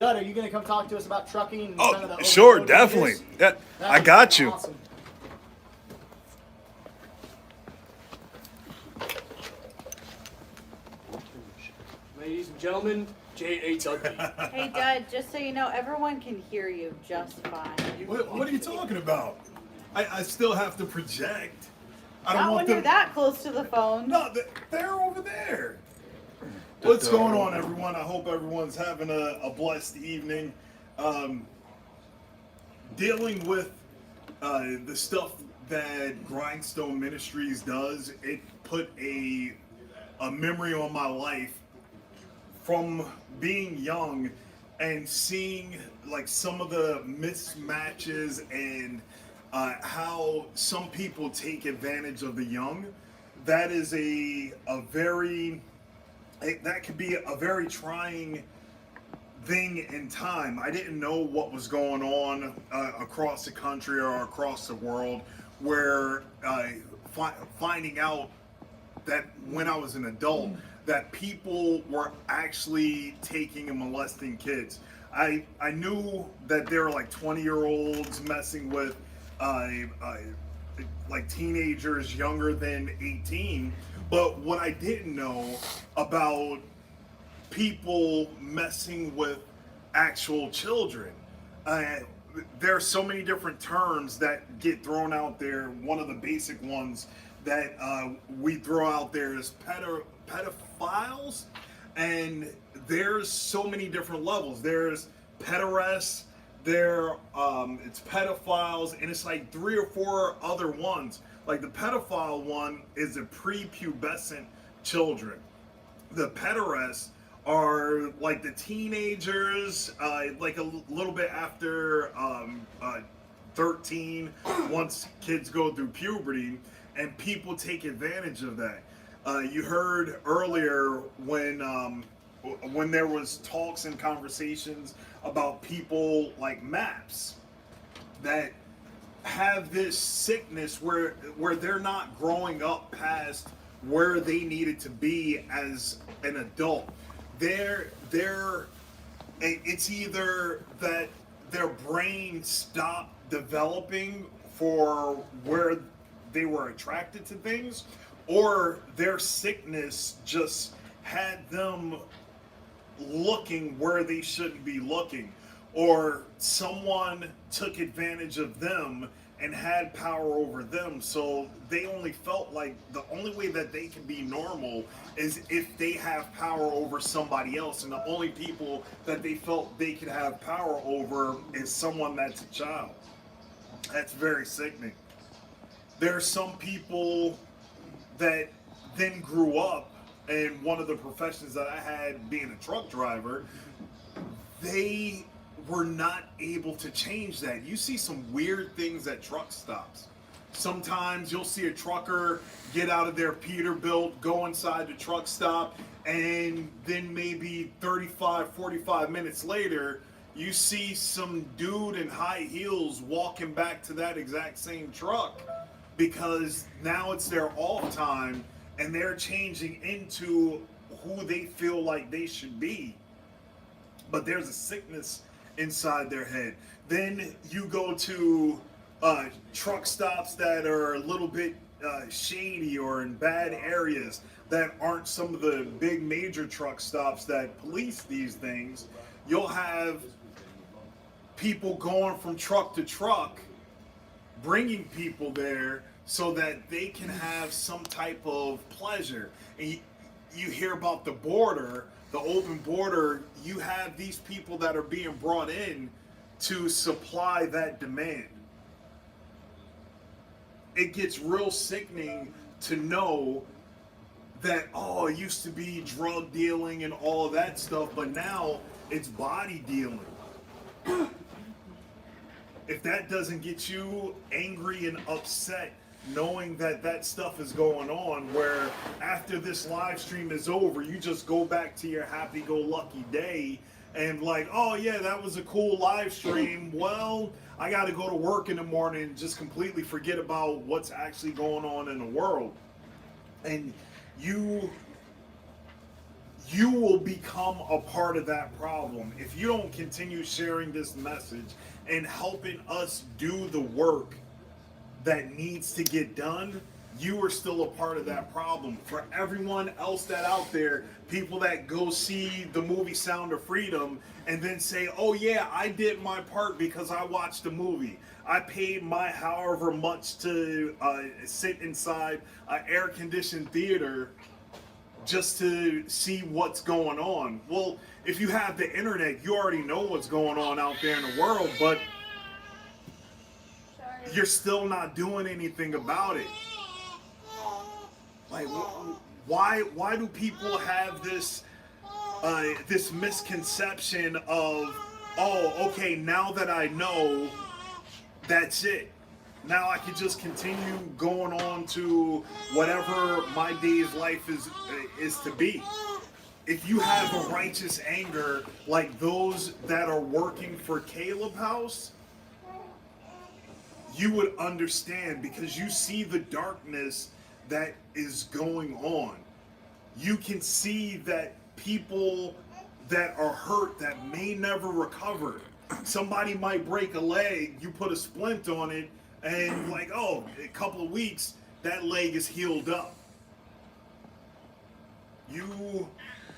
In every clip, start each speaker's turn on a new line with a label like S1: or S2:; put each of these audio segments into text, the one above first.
S1: Judd, are you going to come talk to us about trucking and
S2: Oh,
S1: kind of the
S2: sure,
S1: overload
S2: definitely.
S1: changes?
S2: Yeah,
S1: That
S2: I
S1: would
S2: got
S1: be
S2: you.
S1: Awesome. Ladies and gentlemen, J.A. Dudley.
S3: Hey, Dud, just so you know, everyone can hear you just fine.
S4: What are you talking about? I still have to project. I don't
S3: Not
S4: want
S3: when
S4: them.
S3: you're that close to the phone.
S4: No, they're over there. What's going on, everyone? I hope everyone's having a blessed evening. Dealing with the stuff that Grindstone Ministries does, it put a memory on my life from being young and seeing like some of the mismatches and how some people take advantage of the young. That is that could be a very trying thing in time. I didn't know what was going on across the country or across the world, where finding out that when I was an adult, that people were actually taking and molesting kids. I knew that there were like 20-year-olds messing with like teenagers younger than 18, but what I didn't know about people messing with actual children. There are so many different terms that get thrown out there. One of the basic ones that we throw out there is pedophiles, and there's so many different levels. There's pederasts, it's pedophiles, and it's like 3 or 4 other ones. Like the pedophile one is the prepubescent children. The pederasts are like the teenagers, like a little bit after 13, once kids go through puberty, and people take advantage of that. You heard earlier when there was talks and conversations about people like MAPS that have this sickness where they're not growing up past where they needed to be as an adult. It's either that their brain stopped developing for where they were attracted to things, or their sickness just had them looking where they shouldn't be looking, or someone took advantage of them and had power over them, so they only felt like the only way that they can be normal is if they have power over somebody else, and the only people that they felt they could have power over is someone that's a child. That's very sickening. There are some people that then grew up, and one of the professions that I had being a truck driver, they were not able to change that. You see some weird things at truck stops. Sometimes you'll see a trucker get out of their Peterbilt, go inside the truck stop, and then maybe 35, 45 minutes later, you see some dude in high heels walking back to that exact same truck, because now it's their off time and they're changing into who they feel like they should be. But there's a sickness inside their head. Then you go to truck stops that are a little bit shady or in bad areas that aren't some of the big major truck stops that police these things. You'll have people going from truck to truck, bringing people there so that they can have some type of pleasure. And you hear about the border, the open border, you have these people that are being brought in to supply that demand. It gets real sickening to know that, oh, it used to be drug dealing and all of that stuff, but now it's body dealing. If that doesn't get you angry and upset, knowing that that stuff is going on, where after this live stream is over, you just go back to your happy-go-lucky day and like, oh yeah, that was a cool live stream. Well, I got to go to work in the morning and just completely forget about what's actually going on in the world. And you you will become a part of that problem. If you don't continue sharing this message and helping us do the work that needs to get done, you are still a part of that problem. For everyone else that out there, people that go see the movie Sound of Freedom and then say, oh yeah, I did my part because I watched the movie. I paid my however much to sit inside an air-conditioned theater just to see what's going on. Well, if you have the internet, you already know what's going on out there in the world, but you're still not doing anything about it. Like, why do people have this this misconception of, oh, okay, now that I know, that's it. Now I can just continue going on to whatever my day's life is to be. If you have a righteous anger like those that are working for Kaleb House, you would understand, because you see the darkness that is going on. You can see that people that are hurt that may never recover. Somebody might break a leg, you put a splint on it, and like, oh, a couple of weeks, that leg is healed up. You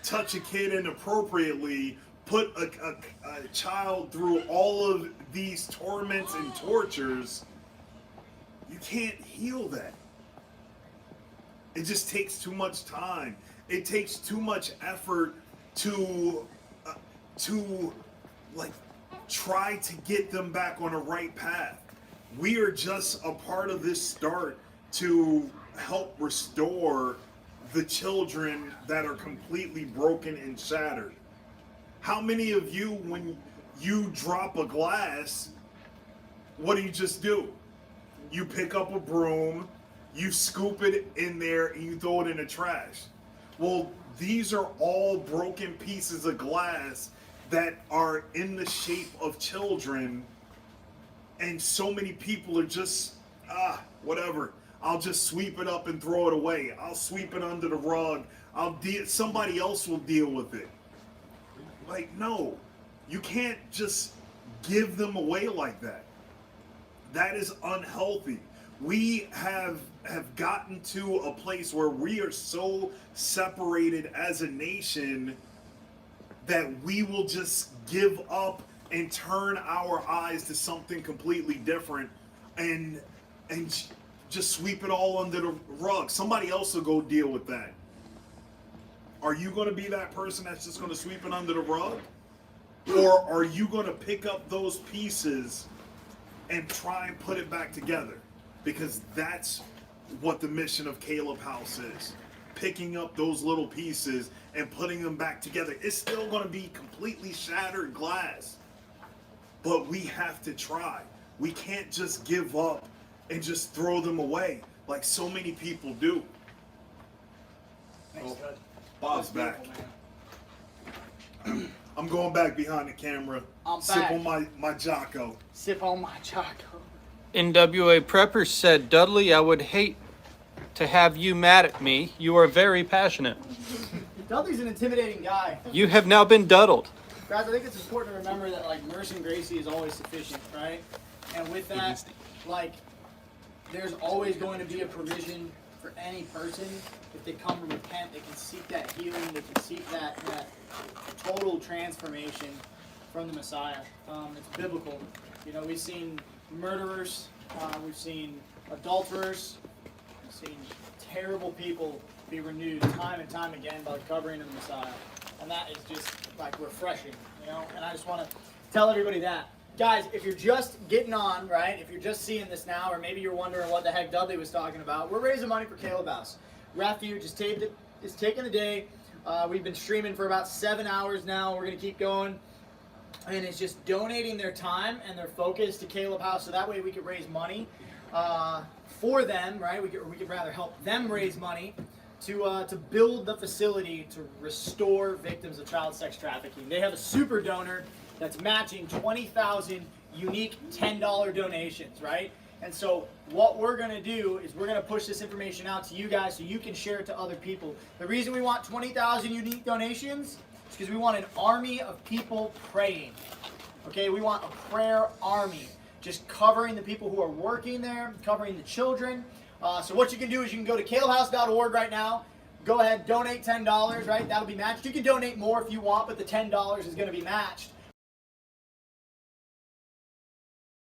S4: touch a kid inappropriately, put a child through all of these torments and tortures, you can't heal that. It just takes too much time. It takes too much effort to like try to get them back on the right path. We are just a part of this start to help restore the children that are completely broken and shattered. How many of you, when you drop a glass, what do you just do? You pick up a broom, you scoop it in there, and you throw it in the trash. Well, these are all broken pieces of glass that are in the shape of children, and so many people are just, whatever. I'll just sweep it up and throw it away. I'll sweep it under the rug. Somebody else will deal with it. Like, no, you can't just give them away like that. That is unhealthy. We have gotten to a place where we are so separated as a nation that we will just give up and turn our eyes to something completely different and just sweep it all under the rug. Somebody else will go deal with that. Are you going to be that person that's just going to sweep it under the rug? Or are you going to pick up those pieces and try and put it back together? Because that's what the mission of Kaleb House is. Picking up those little pieces and putting them back together. It's still going to be completely shattered glass. But we have to try. We can't just give up and just throw them away like so many people do.
S1: Thanks, Ted.
S4: Bob's back. I'm going back behind the camera.
S1: I'm
S4: Sip
S1: back.
S4: on my Jocko.
S1: Sip on my Jocko.
S2: NWA Prepper said, Dudley, I would hate to have you mad at me. You are very passionate.
S1: Dudley's an intimidating guy.
S2: You have now been duddled.
S1: Guys, I think it's important to remember that, like, mercy and grace is always sufficient, right? And with that, like, there's always going to be a provision for any person. If they come to repent, they can seek that healing, they can seek that total transformation from the Messiah. It's biblical. You know, we've seen murderers, we've seen adulterers, we've seen terrible people be renewed time and time again by the covering of the Messiah. And that is just, like, refreshing, you know? And I just want to tell everybody that. Guys, if you're just getting on, right, if you're just seeing this now, or maybe you're wondering what the heck Dudley was talking about, we're raising money for Kaleb House. Refuge is taking the day. We've been streaming for about 7 hours now. We're going to keep going. And it's just donating their time and their focus to Kaleb House, so that way we could raise money for them, right? We could rather help them raise money to build the facility to restore victims of child sex trafficking. They have a super donor that's matching 20,000 unique $10 donations, right? And so what we're going to do is we're going to push this information out to you guys so you can share it to other people. The reason we want 20,000 unique donations is because we want an army of people praying. Okay, we want a prayer army, just covering the people who are working there, covering the children. So what you can do is you can go to kalebhouse.org right now. Go ahead, donate $10, right? That'll be matched. You can donate more if you want, but the $10 is going to be matched.